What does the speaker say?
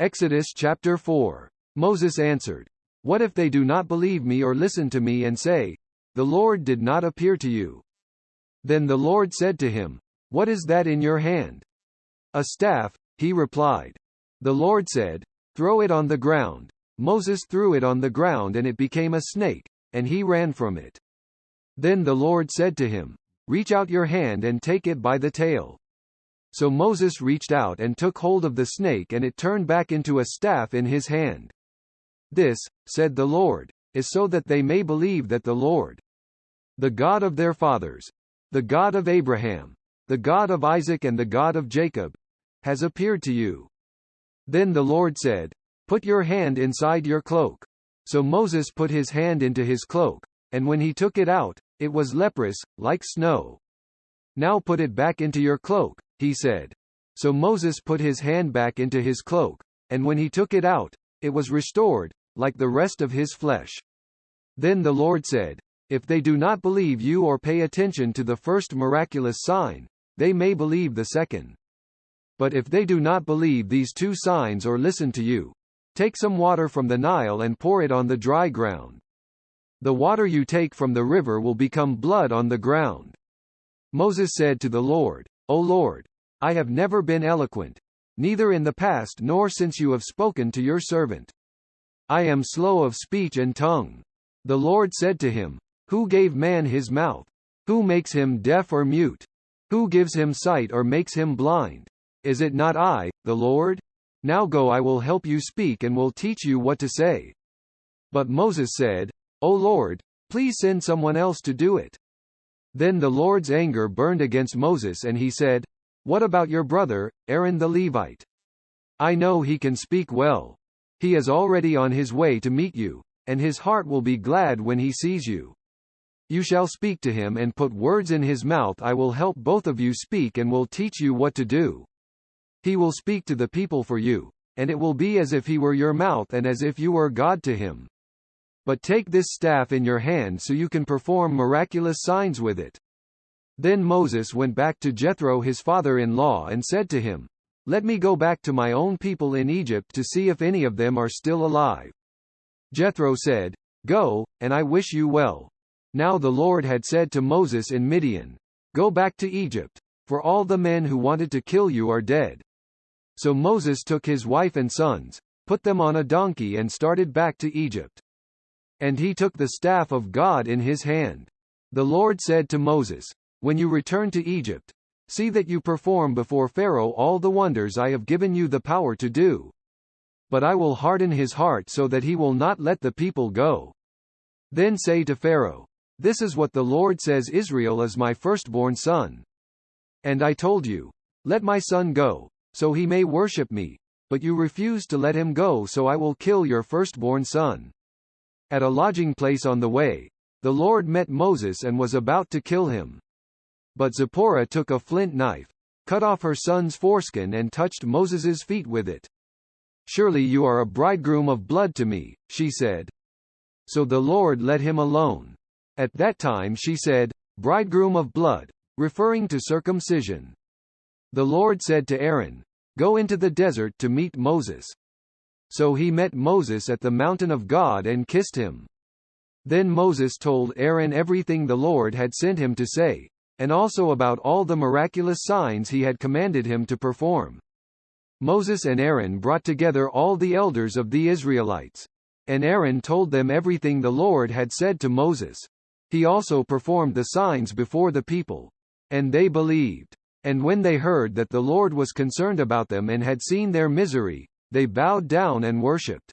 Exodus chapter 4. Moses answered, "What if they do not believe me or listen to me and say, 'The Lord did not appear to you'?" Then the Lord said to him, "What is that in your hand?" "A staff," he replied. The Lord said, "Throw it on the ground." Moses threw it on the ground and it became a snake, and he ran from it. Then the Lord said to him, "Reach out your hand and take it by the tail." So Moses reached out and took hold of the snake and it turned back into a staff in his hand. "This," said the Lord, "is so that they may believe that the Lord, the God of their fathers, the God of Abraham, the God of Isaac and the God of Jacob, has appeared to you." Then the Lord said, "Put your hand inside your cloak." So Moses put his hand into his cloak, and when he took it out, it was leprous, like snow. "Now put it back into your cloak," he said. So Moses put his hand back into his cloak, and when he took it out, it was restored, like the rest of his flesh. Then the Lord said, "If they do not believe you or pay attention to the first miraculous sign, they may believe the second. But if they do not believe these two signs or listen to you, take some water from the Nile and pour it on the dry ground. The water you take from the river will become blood on the ground." Moses said to the Lord, "O Lord, I have never been eloquent, neither in the past nor since you have spoken to your servant. I am slow of speech and tongue." The Lord said to him, "Who gave man his mouth? Who makes him deaf or mute? Who gives him sight or makes him blind? Is it not I, the Lord? Now go, I will help you speak and will teach you what to say." But Moses said, "O Lord, please send someone else to do it." Then the Lord's anger burned against Moses and he said, "What about your brother, Aaron the Levite? I know he can speak well. He is already on his way to meet you, and his heart will be glad when he sees you. You shall speak to him and put words in his mouth. I will help both of you speak and will teach you what to do. He will speak to the people for you, and it will be as if he were your mouth and as if you were God to him. But take this staff in your hand so you can perform miraculous signs with it." Then Moses went back to Jethro his father-in-law and said to him, "Let me go back to my own people in Egypt to see if any of them are still alive." Jethro said, "Go, and I wish you well." Now the Lord had said to Moses in Midian, "Go back to Egypt, for all the men who wanted to kill you are dead." So Moses took his wife and sons, put them on a donkey and started back to Egypt. And he took the staff of God in his hand. The Lord said to Moses, "When you return to Egypt, see that you perform before Pharaoh all the wonders I have given you the power to do. But I will harden his heart so that he will not let the people go. Then say to Pharaoh, 'This is what the Lord says: Israel is my firstborn son. And I told you, let my son go, so he may worship me, but you refused to let him go, so I will kill your firstborn son.'" At a lodging place on the way, the Lord met Moses and was about to kill him. But Zipporah took a flint knife, cut off her son's foreskin and touched Moses's feet with it. "Surely you are a bridegroom of blood to me," she said. So the Lord let him alone. At that time she said, "Bridegroom of blood," referring to circumcision. The Lord said to Aaron, "Go into the desert to meet Moses." So he met Moses at the mountain of God and kissed him. Then Moses told Aaron everything the Lord had sent him to say, and also about all the miraculous signs he had commanded him to perform. Moses and Aaron brought together all the elders of the Israelites. And Aaron told them everything the Lord had said to Moses. He also performed the signs before the people. And they believed. And when they heard that the Lord was concerned about them and had seen their misery, they bowed down and worshipped.